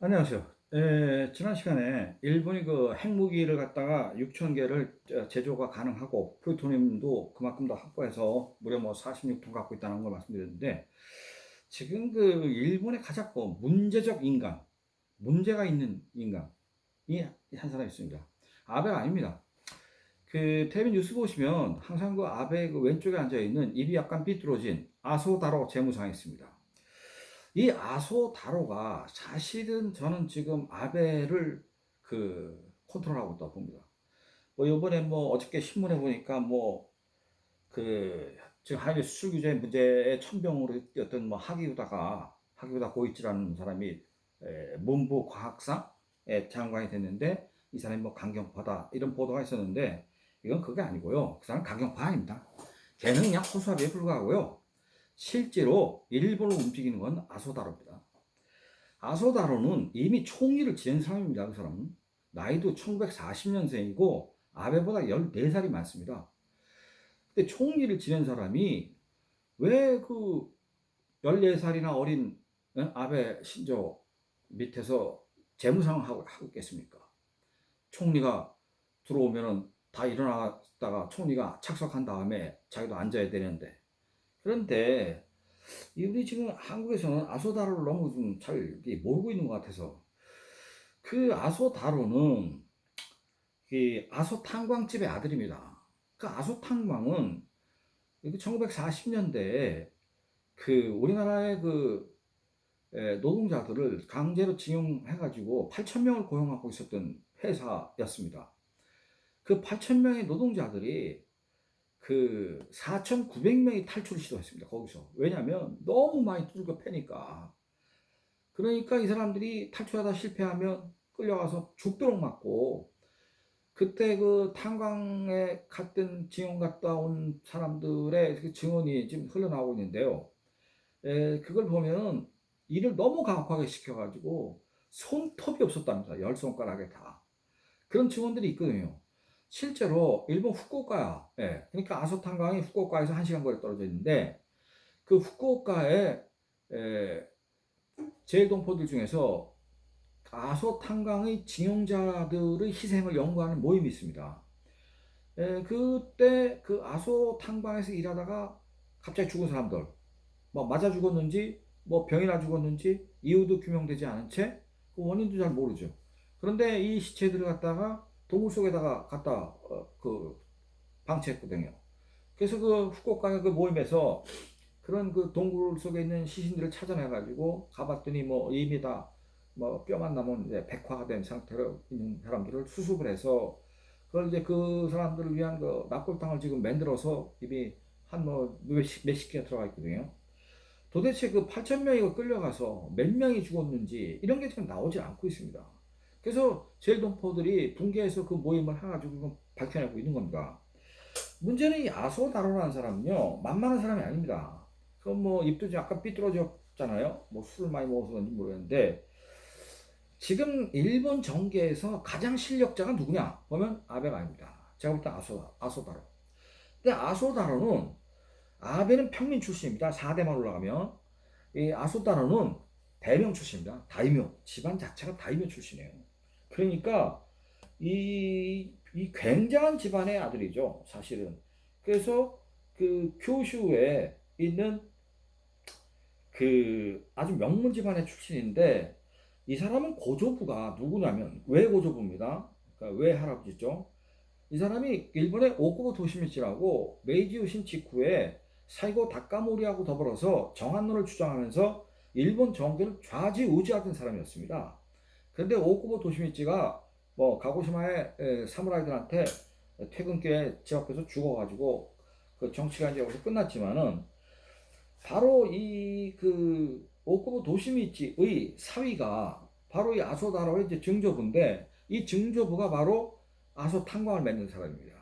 안녕하세요. 지난 시간에 일본이 그 핵무기를 갖다가 6천 개를 제조가 가능하고 플루토늄도 그만큼 더 확보해서 무려 뭐 46톤 갖고 있다는 걸 말씀드렸는데, 지금 그 일본의 가장 문제적 인간, 문제가 있는 인간이 한 사람 있습니다. 아베가 아닙니다. 그 텔레비 뉴스 보시면 항상 그 아베 그 왼쪽에 앉아 있는 입이 약간 삐뚤어진 아소다로 재무상이 있습니다. 이 아소다로가 사실은 저는 지금 아베를 그 컨트롤하고 있다고 봅니다. 뭐 요번에 뭐 어저께 신문에 보니까 뭐 그 지금 한일 수출 규제 문제에 천병으로 뛰었던 뭐 하기우다 고이치라는 사람이 문부 과학상에 장관이 됐는데, 이 사람이 뭐 강경파다 이런 보도가 있었는데, 이건 그게 아니고요. 그 사람 강경파 아닙니다. 걔는 그냥 호수아비에 불과하고요. 실제로 일본을 움직이는 건 아소다로입니다. 아소다로는 이미 총리를 지낸 사람입니다. 그 사람은. 나이도 1940년생이고 아베보다 14살이 많습니다. 근데 총리를 지낸 사람이 왜 그 14살이나 어린 아베 신조 밑에서 재무상을 하고 있겠습니까? 총리가 들어오면은 다 일어났다가 총리가 착석한 다음에 자기도 앉아야 되는데. 그런데 우리 지금 한국에서는 아소다로를 너무 좀 잘 모르고 있는 것 같아서, 그 아소다로는 이 아소탄광집의 아들입니다. 그 아소탄광은 1940년대에 그 우리나라의 그 노동자들을 강제로 징용해가지고 8천 명을 고용하고 있었던 회사였습니다. 그 8천 명의 노동자들이 그 4,900명이 탈출을 시도했습니다. 거기서. 왜냐하면 너무 많이 두들겨 패니까. 그러니까 이 사람들이 탈출하다 실패하면 끌려가서 죽도록 맞고, 그때 그 탄광에 갔던 징용 갔다 온 사람들의 그 증언이 지금 흘러나오고 있는데요. 그걸 보면 일을 너무 가혹하게 시켜가지고 손톱이 없었답니다. 열 손가락에 다. 그런 증언들이 있거든요. 실제로 일본 후쿠오카야. 그러니까 아소탄광이 후쿠오카에서 1시간 거리 떨어져 있는데, 그 후쿠오카에 제일동포들 중에서 아소탄광의 징용자들의 희생을 연구하는 모임이 있습니다. 그때 그 아소탄광에서 일하다가 갑자기 죽은 사람들, 뭐 맞아 죽었는지 뭐 병이나 죽었는지 이유도 규명되지 않은 채 그 원인도 잘 모르죠. 그런데 이 시체들을 갖다가 동굴 속에다가 갖다 그 방치했거든요. 그래서 그 후쿠오카 그 모임에서 그런 그 동굴 속에 있는 시신들을 찾아내가지고 가봤더니 뭐 이미 다 뭐 뼈만 남은 이제 백화가 된 상태로 있는 사람들을 수습을 해서, 그걸 이제 그 사람들을 위한 그 납골당을 지금 만들어서 이미 한 뭐 몇십 개가 들어가 있거든요. 도대체 그 8천 명이 끌려가서 몇 명이 죽었는지 이런 게 지금 나오지 않고 있습니다. 그래서 제일동포들이 붕괴해서 그 모임을 해가지고 밝혀내고 있는 겁니다. 문제는 이 아소다로라는 사람은요, 만만한 사람이 아닙니다. 그 뭐 입도 좀 약간 삐뚤어졌잖아요. 뭐 술을 많이 먹어서 그런지 모르겠는데, 지금 일본 정계에서 가장 실력자가 누구냐 보면 아베가 아닙니다. 제가 볼 때 아소다로. 근데 아소다로는, 아베는 평민 출신입니다. 4대만 올라가면. 이 아소다로는 대명 출신입니다. 다이묘. 집안 자체가 다이묘 출신이에요. 그러니까 이 굉장한 집안의 아들이죠, 사실은. 그래서 그 교슈에 있는 그 아주 명문 집안의 출신인데, 이 사람은 고조부가 누구냐면 외고조부입니다. 그러니까 외할아버지죠. 이 사람이 일본의 오쿠보 도시미치라고 메이지 유신 직후에 사이고 다카모리하고 더불어서 정한론을 주장하면서 일본 정계를 좌지우지하던 사람이었습니다. 그런데 오쿠보 도시미치가 뭐 가고시마의 사무라이들한테 퇴근길에 집 앞에서 죽어가지고 그 정치가 이제 여기서 끝났지만은, 바로 이 그 오쿠보 도시미치의 사위가 바로 이 아소다로의 이제 증조부인데, 이 증조부가 바로 아소 탄광을 맺는 사람입니다.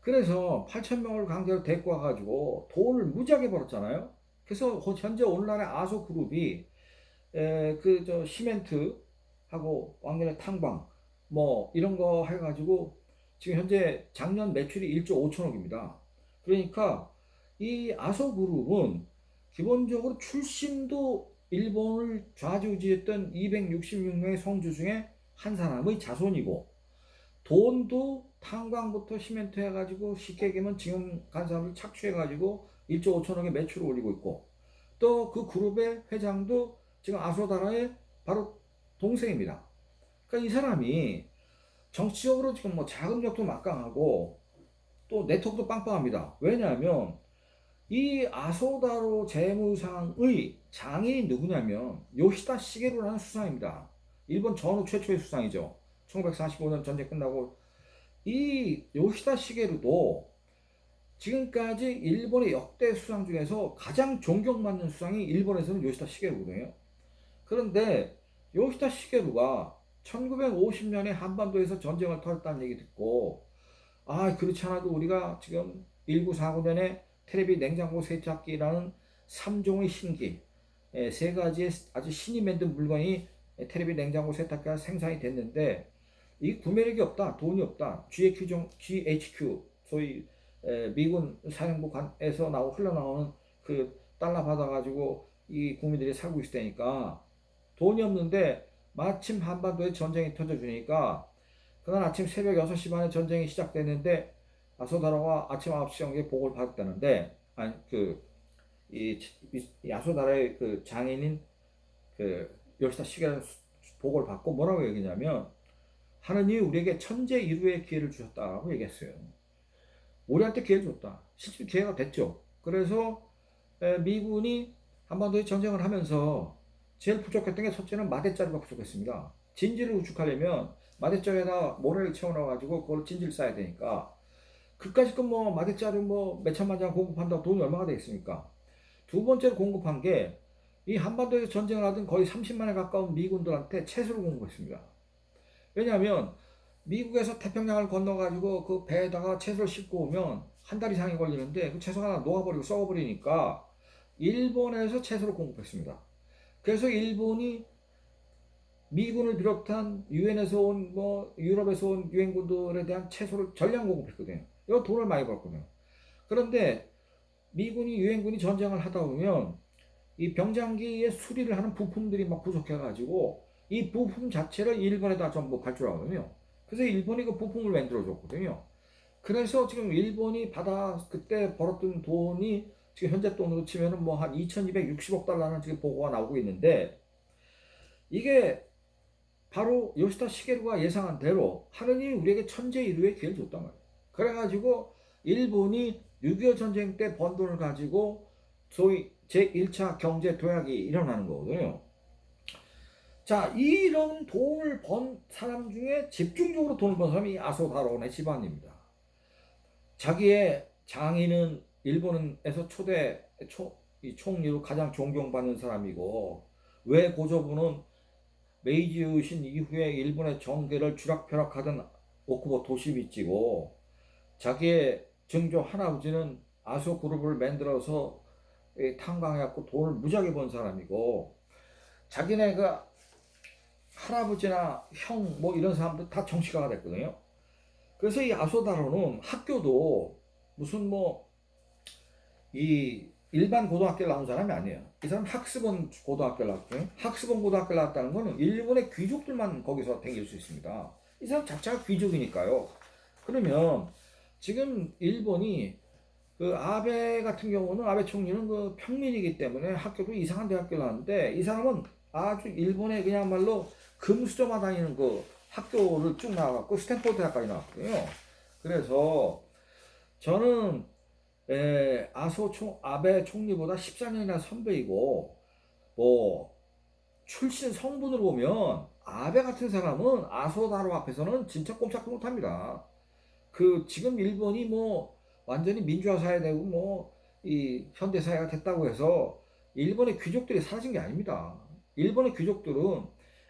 그래서 8천 명을 강제로 데리고 와가지고 돈을 무지하게 벌었잖아요. 그래서 현재 오늘날의 아소 그룹이 그 저 시멘트하고 왕년의 탄광 뭐 이런 거 해가지고 지금 현재 작년 매출이 1조 5천억입니다. 그러니까 이 아소 그룹은 기본적으로 출신도 일본을 좌지우지했던 266명의 성주 중에 한 사람의 자손이고, 돈도 탄광부터 시멘트 해가지고 쉽게 얘기하면 지금 간 사람을 착취해가지고 1조 5천억의 매출을 올리고 있고, 또 그 그룹의 회장도 지금 아소다라의 바로 동생입니다. 그러니까 이 사람이 정치적으로 지금 뭐 자금력도 막강하고 또 네트워크도 빵빵합니다. 왜냐하면 이 아소다로 재무상의 장인이 누구냐면 요시다 시게루라는 수상입니다. 일본 전후 최초의 수상이죠. 1945년 전쟁 끝나고 이 요시다 시게루도 지금까지 일본의 역대 수상 중에서 가장 존경받는 수상이 일본에서는 요시다 시게루거든요. 그런데 요시다 시게루가 1950년에 한반도에서 전쟁을 터졌다는 얘기 듣고, 아 그렇지 않아도 우리가 지금 1949년에 테레비 냉장고 세탁기라는 3종의 신기, 세 가지의 아주 신이 만든 물건이 테레비 냉장고 세탁기가 생산이 됐는데 이 구매력이 없다, 돈이 없다. GHQ 소위 미군 사령부에서 흘러나오는 그 달러 받아가지고 이 국민들이 살고 있을 때니까 돈이 없는데 마침 한반도에 전쟁이 터져주니까 그날 아침 새벽 6시 반에 전쟁이 시작됐는데 아소다라가 아침 9시 경기에 보고를 받았다는데, 아니 이 야소다라의 그 장인인 그 요시다 시게가 보고를 받고 뭐라고 얘기냐면, 하느님이 우리에게 천재 이루의 기회를 주셨다고 얘기했어요. 우리한테 기회를 줬다. 실제 기회가 됐죠. 그래서 미군이 한반도에 전쟁을 하면서 제일 부족했던 게 첫째는 마대자루가 부족했습니다. 진지를 우측하려면 마대자루에다 모래를 채워넣어가지고 그걸 진지를 쌓아야 되니까, 그까짓 건뭐 마대자루 뭐 몇천만 장 공급한다고 돈이 얼마가 되겠습니까? 두 번째로 공급한 게 이 한반도에서 전쟁을 하던 거의 30만에 가까운 미군들한테 채소를 공급했습니다. 왜냐하면 미국에서 태평양을 건너가지고 그 배에다가 채소를 싣고 오면 한 달 이상이 걸리는데 그 채소가 하나 녹아버리고 썩어버리니까 일본에서 채소를 공급했습니다. 그래서 일본이 미군을 비롯한 유엔에서 온 뭐 유럽에서 온 유엔군들에 대한 채소를 전량 공급했거든요. 이거 돈을 많이 벌거든요. 그런데 미군이 유엔군이 전쟁을 하다 보면 이 병장기의 수리를 하는 부품들이 막 부족해가지고 이 부품 자체를 일본에다 전부 발주하거든요. 그래서 일본이 그 부품을 만들어 줬거든요. 그래서 지금 일본이 그때 벌었던 돈이 지금 현재 돈으로 치면은 뭐 한 2260억 달러는 지금 보고가 나오고 있는데, 이게 바로 요시다 시게루가 예상한 대로 하느님이 우리에게 천재 일루의 기회를 줬단 말이에요. 그래가지고 일본이 6.25 전쟁 때 번 돈을 가지고 소위 제1차 경제 도약이 일어나는 거거든요. 자, 이런 돈을 번 사람 중에 집중적으로 돈을 번 사람이 아소다로네 집안입니다. 자기의 장인은 일본에서 총리로 가장 존경받는 사람이고, 왜 고조부는 메이지 유신 이후에 일본의 정계를 쥐락펴락하던 오쿠보 도시미치고, 자기의 증조 할아버지는 아소 그룹을 만들어서 탄광해갖고 돈을 무지하게 번 사람이고, 자기네가 할아버지나 형 뭐 이런 사람들 다 정치가가 됐거든요. 그래서 이 아소다로는 학교도 무슨 뭐 이 일반 고등학교를 나온 사람이 아니에요. 이 사람 학습원 고등학교를 나왔거든요. 학습원 고등학교를 나왔다는 거는 일본의 귀족들만 거기서 다닐 수 있습니다. 이 사람 자체가 귀족이니까요. 그러면 지금 일본이 그 아베 같은 경우는, 아베 총리는 그 평민이기 때문에 학교도 이상한 대학교를 나왔는데, 이 사람은 아주 일본에 그냥말로 금수저만 다니는 그 학교를 쭉 나와갖고 스탠포드 대학까지 나왔거든요. 그래서 저는 아베 총리보다 14년이나 선배이고, 뭐 출신 성분으로 보면 아베 같은 사람은 아소다로 앞에서는 진짜 꼼짝도 못합니다. 그 지금 일본이 뭐 완전히 민주화 사회 되고 뭐 이 현대 사회가 됐다고 해서 일본의 귀족들이 사라진 게 아닙니다. 일본의 귀족들은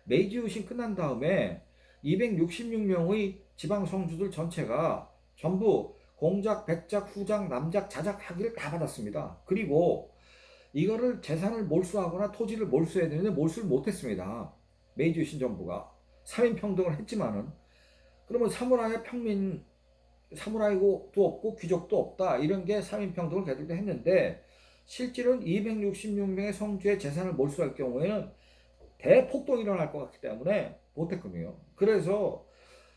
메이지 유신 끝난 다음에 266명의 지방 성주들 전체가 전부 공작, 백작, 후작, 남작, 자작 학위를 다 받았습니다. 그리고 이거를 재산을 몰수하거나 토지를 몰수해야 되는데 몰수를 못했습니다. 메이지 유신 정부가 3인 평등을 했지만은, 그러면 사무라이의 사무라이도 없고 귀족도 없다, 이런 게 3인 평등을 걔들도 했는데, 실질은 266명의 성주의 재산을 몰수할 경우에는 대폭동이 일어날 것 같기 때문에 못했거든요. 그래서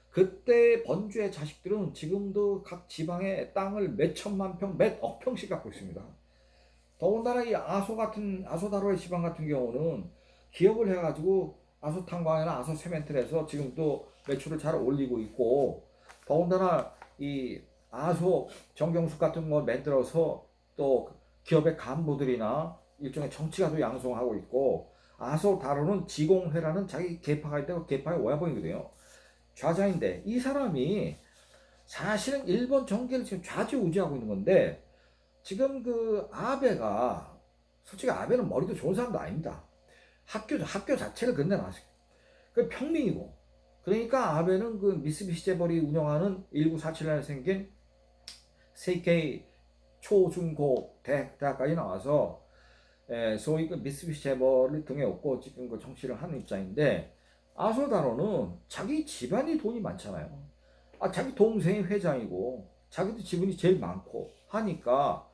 그때 번주의 자식들은 지금도 각 지방에 땅을 몇 천만 평, 몇 억 평씩 갖고 있습니다. 더군다나 이 아소다로의 지방 같은 경우는 기업을 해가지고 아소탄광이나 아소세멘트를 해서 지금 또 매출을 잘 올리고 있고, 더군다나 이 아소 정경숙 같은 걸 만들어서 또 기업의 간부들이나 일종의 정치가도 양성하고 있고, 아소다로는 지공회라는 자기 계파가 있다고 계파의 오야봉이거든요. 좌자인데 이 사람이 사실은 일본 정계를 지금 좌지우지하고 있는 건데, 지금 그 아베가, 솔직히 아베는 머리도 좋은 사람도 아닙니다. 학교 자체를 건네놨어요. 그 평민이고, 그러니까 아베는 그 미쓰비시 재벌이 운영하는 1947년에 생긴 세이케이 초중고 대학까지 나와서 소위 그 미쓰비시 재벌을 등에 업고 지금 그 정치를 하는 입장인데, 아소다로는 자기 집안이 돈이 많잖아요. 자기 동생이 회장이고 자기도 지분이 제일 많고 하니까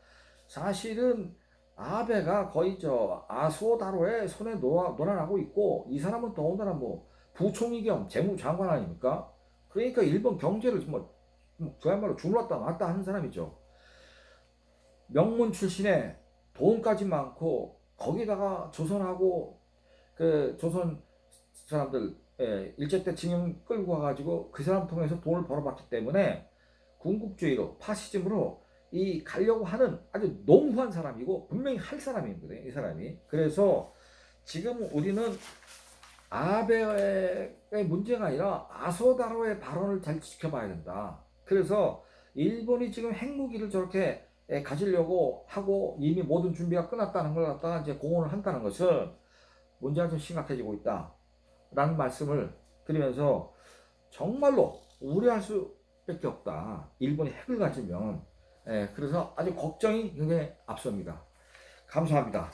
사실은 아베가 거의 저 아소다로의 손에 놀아나고 있고, 이 사람은 더군다나 뭐 부총리 겸 재무장관 아닙니까? 그러니까 일본 경제를 뭐 그야말로 주물렀다 놨다 하는 사람이죠. 명문 출신에 돈까지 많고, 거기다가 조선하고 그 조선 사람들 일제 때 징용 끌고 와가지고 그 사람 통해서 돈을 벌어봤기 때문에 군국주의로 파시즘으로 이 가려고 하는 아주 농후한 사람이고 분명히 할 사람이거든요, 이 사람이. 그래서 지금 우리는 아베의 문제가 아니라 아소다로의 발언을 잘 지켜봐야 된다. 그래서 일본이 지금 핵무기를 저렇게 가지려고 하고 이미 모든 준비가 끝났다는 걸 갖다가 이제 공언을 한다는 것은 문제가 좀 심각해지고 있다 라는 말씀을 드리면서, 정말로 우려할 수밖에 없다, 일본이 핵을 가지면. 그래서 아주 걱정이 굉장히 앞섭니다. 감사합니다.